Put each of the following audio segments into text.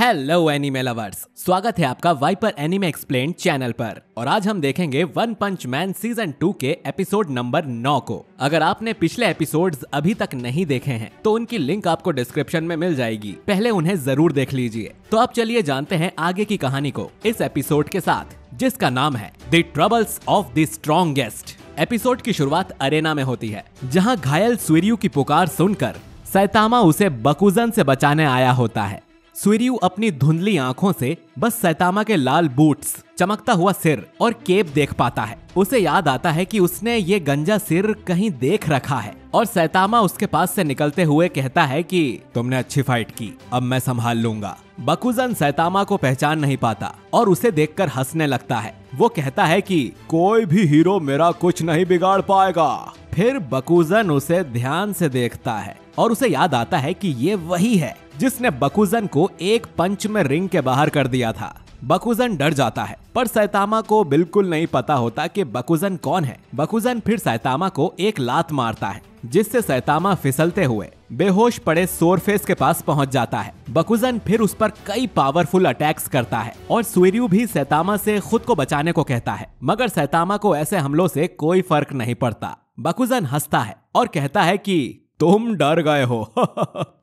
Hello anime lovers, स्वागत है आपका वाइपर एनीमे एक्सप्लेन्ड चैनल पर। और आज हम देखेंगे वन पंच मैन सीजन 2 के एपिसोड नंबर 9 को। अगर आपने पिछले एपिसोड्स अभी तक नहीं देखे हैं तो उनकी लिंक आपको डिस्क्रिप्शन में मिल जाएगी, पहले उन्हें जरूर देख लीजिए। तो अब चलिए जानते हैं आगे की कहानी को इस एपिसोड के साथ, जिसका नाम है the troubles of the strongest. Episode की शुरुआत अरेना में होती है, जहाँ घायल सुइर्यू की पुकार सुनकर सैतामा उसे बकुजन से बचाने आया होता है। सुइर्यू अपनी धुंधली आंखों से बस सैतामा के लाल बूट्स, चमकता हुआ सिर और केप देख पाता है। उसे याद आता है कि उसने ये गंजा सिर कहीं देख रखा है और सैतामा उसके पास से निकलते हुए कहता है कि तुमने अच्छी फाइट की, अब मैं संभाल लूंगा। बकुजन सैतामा को पहचान नहीं पाता और उसे देखकर हंसने लगता है। वो कहता है कि कोई भी हीरो मेरा कुछ नहीं बिगाड़ पाएगा। फिर बकुजन उसे ध्यान से देखता है और उसे याद आता है कि ये वही है जिसने बकुजन को एक पंच में रिंग के बाहर कर दिया था। बकुजन डर जाता है, पर सैतामा को बिल्कुल नहीं पता होता कि बकुजन कौन है। बकुजन फिर सैतामा को एक लात मारता है, जिससे सैतामा फिसलते हुए बेहोश पड़े सोरफेस के पास पहुंच जाता है। बकुजन फिर उस पर कई पावरफुल अटैक्स करता है और सुइर्यू भी सैतामा से खुद को बचाने को कहता है, मगर सैतामा को ऐसे हमलों से कोई फर्क नहीं पड़ता। बकुजन हंसता है और कहता है कि तुम डर गए हो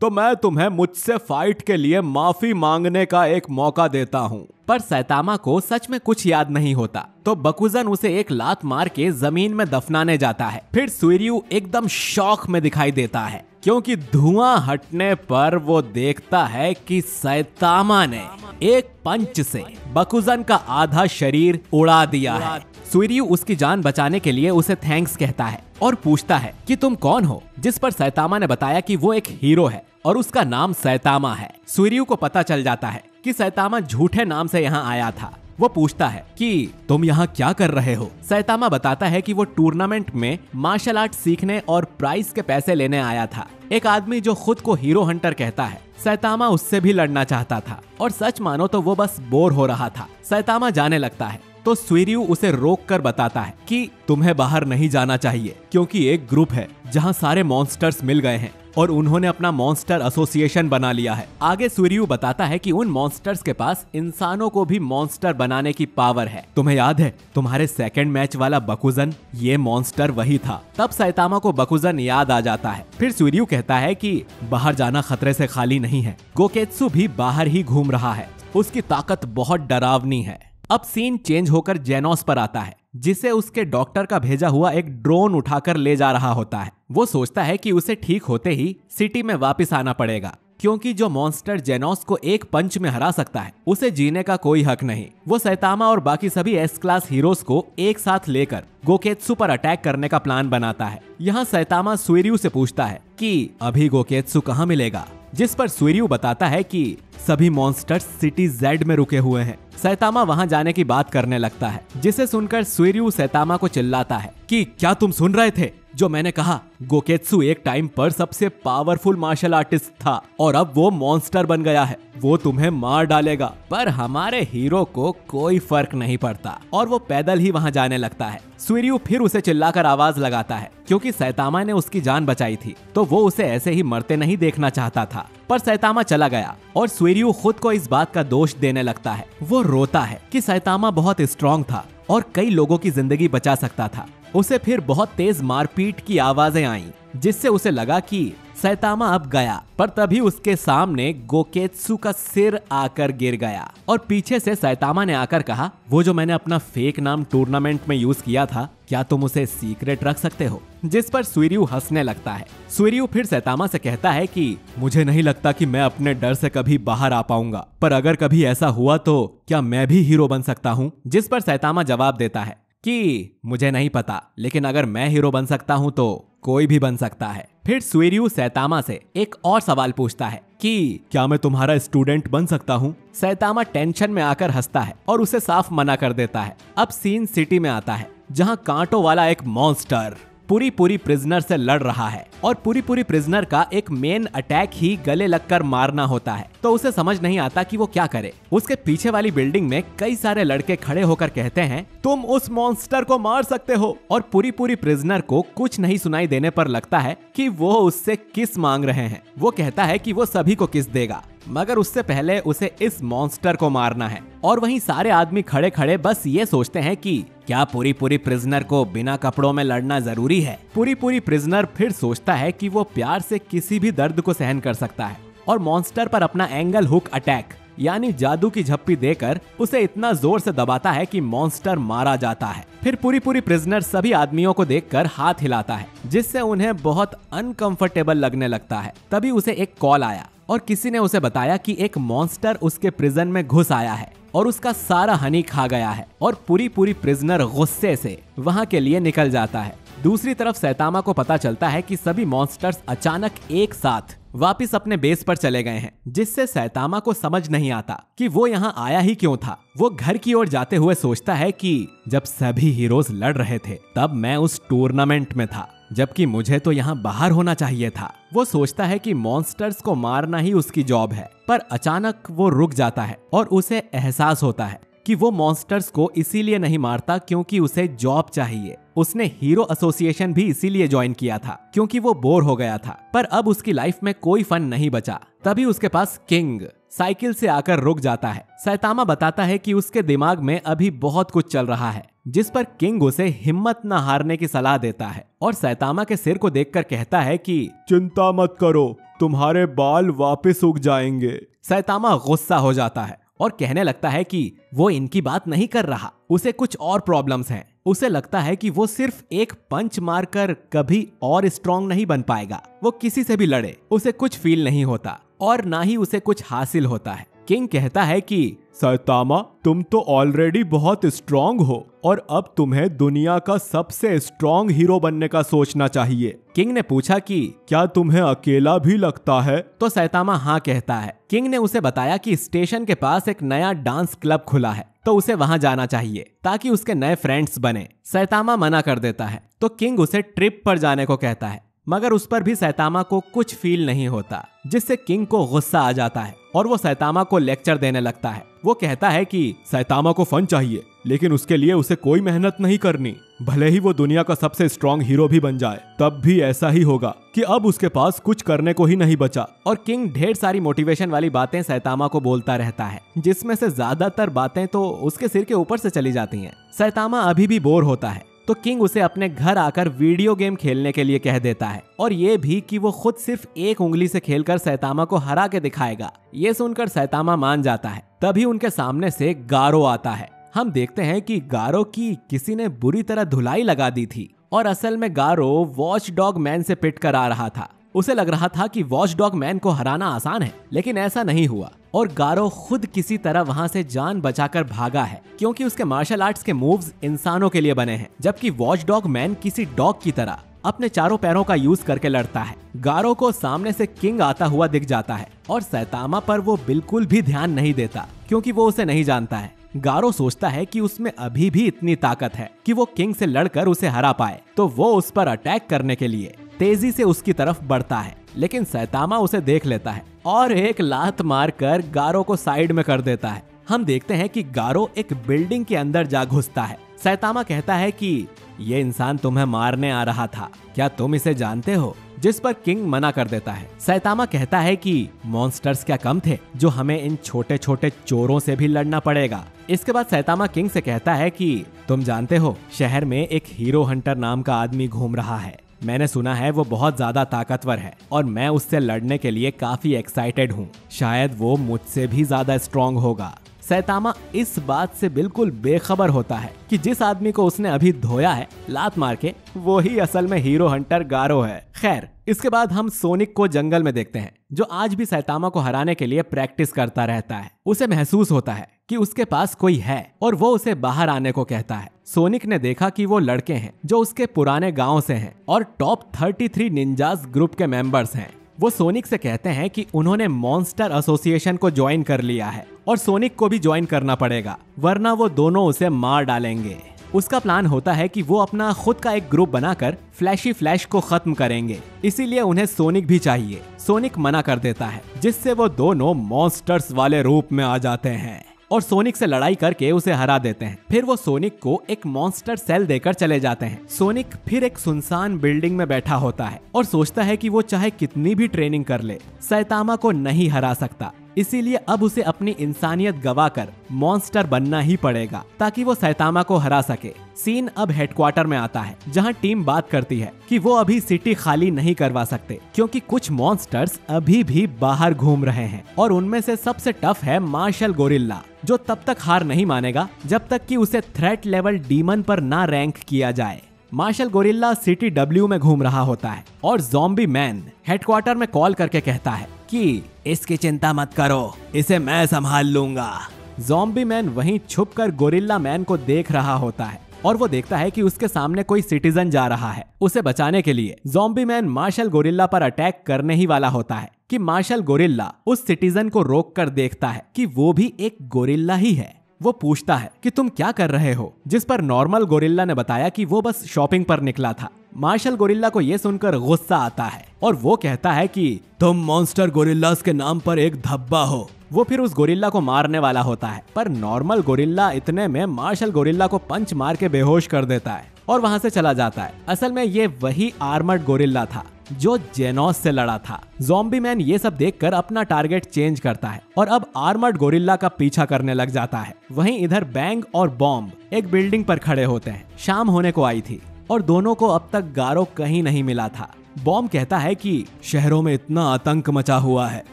तो मैं तुम्हें मुझसे फाइट के लिए माफी मांगने का एक मौका देता हूँ। पर सैतामा को सच में कुछ याद नहीं होता, तो बकुजन उसे एक लात मार के जमीन में दफनाने जाता है। फिर सुइर्यू एकदम शॉक में दिखाई देता है, क्योंकि धुआं हटने पर वो देखता है कि सैतामा ने एक पंच से बकुजन का आधा शरीर उड़ा दिया है। सुइर्यू उसकी जान बचाने के लिए उसे थैंक्स कहता है और पूछता है कि तुम कौन हो, जिस पर सैतामा ने बताया कि वो एक हीरो है और उसका नाम सैतामा है। सुइर्यू को पता चल जाता है कि सैतामा झूठे नाम से यहाँ आया था। वो पूछता है कि तुम यहाँ क्या कर रहे हो। सैतामा बताता है कि वो टूर्नामेंट में मार्शल आर्ट सीखने और प्राइज के पैसे लेने आया था। एक आदमी जो खुद को हीरो हंटर कहता है, सैतामा उससे भी लड़ना चाहता था और सच मानो तो वो बस बोर हो रहा था। सैतामा जाने लगता है तो सुइर्यू उसे रोक कर बताता है कि तुम्हें बाहर नहीं जाना चाहिए, क्योंकि एक ग्रुप है जहां सारे मॉन्स्टर्स मिल गए हैं और उन्होंने अपना मॉन्स्टर एसोसिएशन बना लिया है। आगे सुइर्यू बताता है कि उन मॉन्स्टर्स के पास इंसानों को भी मॉन्स्टर बनाने की पावर है। तुम्हें याद है तुम्हारे सेकंड मैच वाला बकुजन, ये मॉन्स्टर वही था। तब सैतामा को बकुजन याद आ जाता है। फिर सुइर्यू कहता है कि बाहर जाना खतरे से खाली नहीं है। गोकेत्सु भी बाहर ही घूम रहा है, उसकी ताकत बहुत डरावनी है। अब सीन चेंज होकर जेनोस पर आता है, जिसे उसके डॉक्टर का भेजा हुआ एक ड्रोन उठाकर ले जा रहा होता है। वो सोचता है कि उसे ठीक होते ही सिटी में वापस आना पड़ेगा, क्योंकि जो मॉन्स्टर जेनोस को एक पंच में हरा सकता है, उसे जीने का कोई हक नहीं। वो सैतामा और बाकी सभी एस क्लास हीरोज को एक साथ लेकर गोकेत्सु पर अटैक करने का प्लान बनाता है। यहाँ सैतामा सुइर्यू से पूछता है कि अभी गोकेत्सु कहाँ मिलेगा, जिस पर सुइर्यू बताता है कि सभी मॉन्स्टर्स सिटी जेड में रुके हुए हैं। सैतामा वहां जाने की बात करने लगता है, जिसे सुनकर सुइर्यू सैतामा को चिल्लाता है कि क्या तुम सुन रहे थे जो मैंने कहा? गोकेत्सु एक टाइम पर सबसे पावरफुल मार्शल आर्टिस्ट था और अब वो मॉन्स्टर बन गया है। वो तुम्हें मार डालेगा, पर हमारे हीरो को कोई फर्क नहीं पड़ता और वो पैदल ही वहां जाने लगता है। सुइर्यू फिर उसे चिल्लाकर आवाज लगाता है, क्योंकि सैतामा ने उसकी जान बचाई थी, तो वो उसे ऐसे ही मरते नहीं देखना चाहता था। पर सैतामा चला गया और सुइर्यू खुद को इस बात का दोष देने लगता है। वो रोता है कि सैतामा बहुत स्ट्रांग था और कई लोगों की जिंदगी बचा सकता था। उसे फिर बहुत तेज मारपीट की आवाजें आईं, जिससे उसे लगा कि सैतामा अब गया, पर तभी उसके सामने गोकेत्सु का सिर आकर गिर गया और पीछे से सैतामा ने आकर कहा, वो जो मैंने अपना फेक नाम टूर्नामेंट में यूज किया था, क्या तुम उसे सीक्रेट रख सकते हो? जिस पर सुइर्यू हंसने लगता है। सुइर्यू फिर सैतामा से कहता है कि मुझे नहीं लगता कि मैं अपने डर से कभी बाहर आ पाऊंगा, पर अगर कभी ऐसा हुआ तो क्या मैं भी हीरो बन सकता हूँ? जिस पर सैतामा जवाब देता है कि मुझे नहीं पता, लेकिन अगर मैं हीरो बन सकता हूँ तो कोई भी बन सकता है। फिर सुइर्यू सैतामा से एक और सवाल पूछता है कि क्या मैं तुम्हारा स्टूडेंट बन सकता हूँ? सैतामा टेंशन में आकर हंसता है और उसे साफ मना कर देता है। अब सीन सिटी में आता है, जहाँ कांटों वाला एक मॉन्स्टर पूरी प्रिजनर से लड़ रहा है और पूरी प्रिजनर का एक मेन अटैक ही गले लगकर मारना होता है, तो उसे समझ नहीं आता कि वो क्या करे। उसके पीछे वाली बिल्डिंग में कई सारे लड़के खड़े होकर कहते हैं तुम उस मॉन्स्टर को मार सकते हो, और पूरी प्रिजनर को कुछ नहीं सुनाई देने पर लगता है कि वो उससे किस मांग रहे हैं। वो कहता है कि वो सभी को किस देगा, मगर उससे पहले उसे इस मॉन्स्टर को मारना है। और वहीं सारे आदमी खड़े खड़े बस ये सोचते हैं कि क्या पूरी प्रिजनर को बिना कपड़ों में लड़ना जरूरी है। पूरी प्रिजनर फिर सोचता है कि वो प्यार से किसी भी दर्द को सहन कर सकता है और मॉन्स्टर पर अपना एंगल हुक अटैक यानी जादू की झप्पी देकर उसे इतना जोर से दबाता है कि मॉन्स्टर मारा जाता है। फिर पूरी प्रिजनर सभी आदमियों को देखकर हाथ हिलाता है, जिससे उन्हें बहुत अनकंफर्टेबल लगने लगता है। तभी उसे एक कॉल आया और किसी ने उसे बताया कि एक मॉन्स्टर उसके प्रिजन में घुस आया है और उसका सारा हनी खा गया है, और पूरी प्रिजनर गुस्से से वहां के लिए निकल जाता है। दूसरी तरफ सैतामा को पता चलता है कि सभी मॉन्स्टर्स अचानक एक साथ वापिस अपने बेस पर चले गए हैं, जिससे सैतामा को समझ नहीं आता कि वो यहाँ आया ही क्यों था। वो घर की ओर जाते हुए सोचता है कि जब सभी हीरोज लड़ रहे थे तब मैं उस टूर्नामेंट में था, जबकि मुझे तो यहाँ बाहर होना चाहिए था। वो सोचता है कि मॉन्स्टर्स को मारना ही उसकी जॉब है, पर अचानक वो रुक जाता है और उसे एहसास होता है कि वो मॉन्स्टर्स को इसीलिए नहीं मारता क्योंकि उसे जॉब चाहिए। उसने हीरो एसोसिएशन भी इसीलिए ज्वाइन किया था क्योंकि वो बोर हो गया था, पर अब उसकी लाइफ में कोई फन नहीं बचा। तभी उसके पास किंग साइकिल से आकर रुक जाता है। सैतामा बताता है कि उसके दिमाग में अभी बहुत कुछ चल रहा है, जिस पर किंग उसे हिम्मत न हारने की सलाह देता है और सैतामा के सिर को देखकर कहता है कि चिंता मत करो, तुम्हारे बाल वापस उग जाएंगे। सैतामा गुस्सा हो जाता है और कहने लगता है कि वो इनकी बात नहीं कर रहा, उसे कुछ और प्रॉब्लम्स हैं। उसे लगता है कि वो सिर्फ एक पंच मारकर कभी और स्ट्रॉन्ग नहीं बन पाएगा। वो किसी से भी लड़े उसे कुछ फील नहीं होता और ना ही उसे कुछ हासिल होता है। किंग कहता है कि सैतामा, तुम तो ऑलरेडी बहुत स्ट्रॉन्ग हो और अब तुम्हें दुनिया का सबसे स्ट्रॉन्ग हीरो बनने का सोचना चाहिए। किंग ने पूछा कि क्या तुम्हें अकेला भी लगता है? तो सैतामा हाँ कहता है। किंग ने उसे बताया कि स्टेशन के पास एक नया डांस क्लब खुला है, तो उसे वहां जाना चाहिए ताकि उसके नए फ्रेंड्स बने। सैतामा मना कर देता है, तो किंग उसे ट्रिप पर जाने को कहता है, मगर उस पर भी सैतामा को कुछ फील नहीं होता, जिससे किंग को गुस्सा आ जाता है और वो सैतामा को लेक्चर देने लगता है। वो कहता है कि सैतामा को फन चाहिए, लेकिन उसके लिए उसे कोई मेहनत नहीं करनी। भले ही वो दुनिया का सबसे स्ट्रॉन्ग हीरो भी बन जाए, तब भी ऐसा ही होगा कि अब उसके पास कुछ करने को ही नहीं बचा। और किंग ढेर सारी मोटिवेशन वाली बातें सैतामा को बोलता रहता है, जिसमें से ज्यादातर बातें तो उसके सिर के ऊपर से चली जाती हैं। सैतामा अभी भी बोर होता है, तो किंग उसे अपने घर आकर वीडियो गेम खेलने के लिए कह देता है और ये भी कि वो खुद सिर्फ एक उंगली से खेलकर सैतामा को हरा के दिखाएगा। ये सुनकर सैतामा मान जाता है। तभी उनके सामने से गारो आता है। हम देखते हैं कि गारो की किसी ने बुरी तरह धुलाई लगा दी थी और असल में गारो वॉच डॉग मैन से पिट कर आ रहा था। उसे लग रहा था कि वॉच डॉग मैन को हराना आसान है, लेकिन ऐसा नहीं हुआ और गारो खुद किसी तरह वहां से जान बचाकर भागा है, क्योंकि उसके मार्शल आर्ट्स के मूव्स इंसानों के लिए बने हैं, जबकि वॉच डॉग मैन किसी डॉग की तरह अपने चारों पैरों का यूज करके लड़ता है। गारो को सामने से किंग आता हुआ दिख जाता है और सैतामा पर वो बिल्कुल भी ध्यान नहीं देता, क्योंकि वो उसे नहीं जानता है। गारो सोचता है कि उसमें अभी भी इतनी ताकत है कि वो किंग से लड़कर उसे हरा पाए, तो वो उस पर अटैक करने के लिए तेजी से उसकी तरफ बढ़ता है, लेकिन सैतामा उसे देख लेता है और एक लात मारकर गारो को साइड में कर देता है। हम देखते हैं कि गारो एक बिल्डिंग के अंदर जा घुसता है। सैतामा कहता है कि ये इंसान तुम्हें मारने आ रहा था, क्या तुम इसे जानते हो? जिस पर किंग मना कर देता है। सैतामा कहता है कि मॉन्स्टर्स क्या कम थे जो हमें इन छोटे छोटे चोरों से भी लड़ना पड़ेगा। इसके बाद सैतामा किंग से कहता है कि तुम जानते हो, शहर में एक हीरो हंटर नाम का आदमी घूम रहा है। मैंने सुना है वो बहुत ज्यादा ताकतवर है और मैं उससे लड़ने के लिए काफी एक्साइटेड हूँ। शायद वो मुझसे भी ज्यादा स्ट्रॉन्ग होगा। सैतामा इस बात से बिल्कुल बेखबर होता है कि जिस आदमी को उसने अभी धोया है लात मार के, वो ही असल में हीरो हंटर गारो है। खैर, इसके बाद हम सोनिक को जंगल में देखते हैं, जो आज भी सैतामा को हराने के लिए प्रैक्टिस करता रहता है। उसे महसूस होता है कि उसके पास कोई है और वो उसे बाहर आने को कहता है। सोनिक ने देखा कि वो लड़के हैं जो उसके पुराने गांव से हैं और टॉप 33 निंजास ग्रुप के मेंबर्स हैं। वो सोनिक से कहते हैं कि उन्होंने मॉन्स्टर एसोसिएशन को ज्वाइन कर लिया है और सोनिक को भी ज्वाइन करना पड़ेगा, वरना वो दोनों उसे मार डालेंगे। उसका प्लान होता है कि वो अपना खुद का एक ग्रुप बनाकर फ्लैशी फ्लैश को खत्म करेंगे, इसीलिए उन्हें सोनिक भी चाहिए। सोनिक मना कर देता है, जिससे वो दोनों मॉन्स्टर्स वाले रूप में आ जाते हैं और सोनिक से लड़ाई करके उसे हरा देते हैं। फिर वो सोनिक को एक मॉन्स्टर सेल देकर चले जाते हैं। सोनिक फिर एक सुनसान बिल्डिंग में बैठा होता है और सोचता है कि वो चाहे कितनी भी ट्रेनिंग कर ले, सैतामा को नहीं हरा सकता। इसीलिए अब उसे अपनी इंसानियत गवाकर मॉन्स्टर बनना ही पड़ेगा ताकि वो सैतामा को हरा सके। सीन अब हेडक्वार्टर में आता है, जहां टीम बात करती है कि वो अभी सिटी खाली नहीं करवा सकते क्योंकि कुछ मॉन्स्टर्स अभी भी बाहर घूम रहे हैं और उनमें से सबसे टफ है मार्शल गोरिल्ला, जो तब तक हार नहीं मानेगा जब तक कि उसे थ्रेट लेवल डीमन पर ना रैंक किया जाए। मार्शल गोरिल्ला सिटी डब्ल्यू में घूम रहा होता है और ज़ॉम्बी मैन हेडक्वार्टर में कॉल करके कहता है कि इसकी चिंता मत करो, इसे मैं संभाल लूंगा। ज़ॉम्बी मैन वहीं छुपकर गोरिल्ला मैन को देख रहा होता है और वो देखता है कि उसके सामने कोई सिटीजन जा रहा है। उसे बचाने के लिए ज़ॉम्बी मैन मार्शल गोरिल्ला पर अटैक करने ही वाला होता है कि मार्शल गोरिल्ला उस सिटीजन को रोक कर देखता है कि वो भी एक गोरिल्ला ही है। वो पूछता है कि तुम क्या कर रहे हो, जिस पर नॉर्मल गोरिल्ला ने बताया कि वो बस शॉपिंग पर निकला था। मार्शल गोरिल्ला को ये सुनकर गुस्सा आता है और वो कहता है कि तुम मॉन्स्टर गोरिल्लास के नाम पर एक धब्बा हो। वो फिर उस गोरिल्ला को मारने वाला होता है, पर नॉर्मल गोरिल्ला इतने में मार्शल गोरिल्ला को पंच मार के बेहोश कर देता है और वहां से चला जाता है। असल में ये वही आर्मर्ड गोरिल्ला था जो जेनोस से लड़ा था। ज़ॉम्बी मैन ये सब देखकर अपना टारगेट चेंज करता है और अब आर्मर्ड गोरिल्ला का पीछा करने लग जाता है। वहीं इधर बैंग और बॉम्ब एक बिल्डिंग पर खड़े होते हैं। शाम होने को आई थी और दोनों को अब तक गारो कहीं नहीं मिला था। बॉम्ब कहता है कि शहरों में इतना आतंक मचा हुआ है,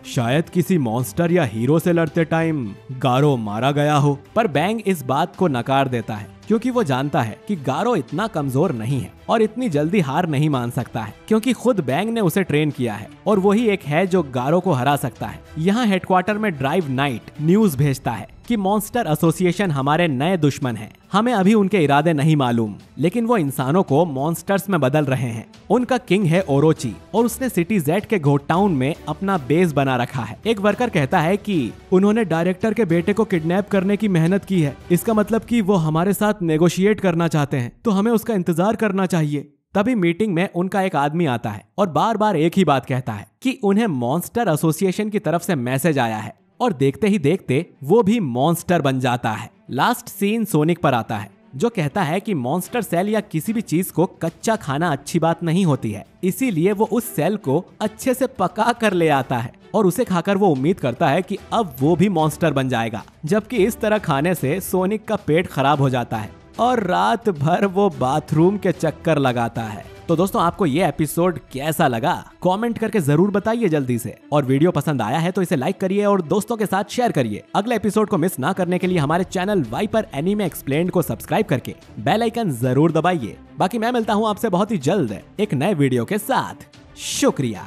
शायद किसी मॉन्स्टर या हीरो से लड़ते टाइम गारो मारा गया हो। पर बैंग इस बात को नकार देता है क्योंकि वो जानता है कि गारो इतना कमजोर नहीं है और इतनी जल्दी हार नहीं मान सकता है, क्योंकि खुद बैंग ने उसे ट्रेन किया है और वही एक है जो गारो को हरा सकता है। यहाँ हेडक्वार्टर में ड्राइव नाइट न्यूज भेजता है कि मॉन्स्टर एसोसिएशन हमारे नए दुश्मन हैं। हमें अभी उनके इरादे नहीं मालूम, लेकिन वो इंसानों को मॉन्स्टर्स में बदल रहे हैं। उनका किंग है ओरोची और उसने सिटी जेड के घोट टाउन में अपना बेस बना रखा है। एक वर्कर कहता है कि उन्होंने डायरेक्टर के बेटे को किडनैप करने की मेहनत की है, इसका मतलब कि वो हमारे साथ नेगोशिएट करना चाहते हैं, तो हमें उसका इंतजार करना चाहिए। तभी मीटिंग में उनका एक आदमी आता है और बार बार एक ही बात कहता है कि उन्हें मॉन्स्टर एसोसिएशन की तरफ से मैसेज आया है और देखते ही देखते वो भी मॉन्स्टर बन जाता है। लास्ट सीन सोनिक पर आता है जो कहता है कि मॉन्स्टर सेल या किसी भी चीज को कच्चा खाना अच्छी बात नहीं होती है, इसीलिए वो उस सेल को अच्छे से पका कर ले आता है और उसे खाकर वो उम्मीद करता है कि अब वो भी मॉन्स्टर बन जाएगा। जबकि इस तरह खाने से सोनिक का पेट खराब हो जाता है और रात भर वो बाथरूम के चक्कर लगाता है। तो दोस्तों, आपको ये एपिसोड कैसा लगा कमेंट करके जरूर बताइए जल्दी से, और वीडियो पसंद आया है तो इसे लाइक करिए और दोस्तों के साथ शेयर करिए। अगले एपिसोड को मिस ना करने के लिए हमारे चैनल वाइपर एनीमे एक्सप्लेन्ड को सब्सक्राइब करके बेल आइकन जरूर दबाइए। बाकी मैं मिलता हूँ आपसे बहुत ही जल्द एक नए वीडियो के साथ। शुक्रिया।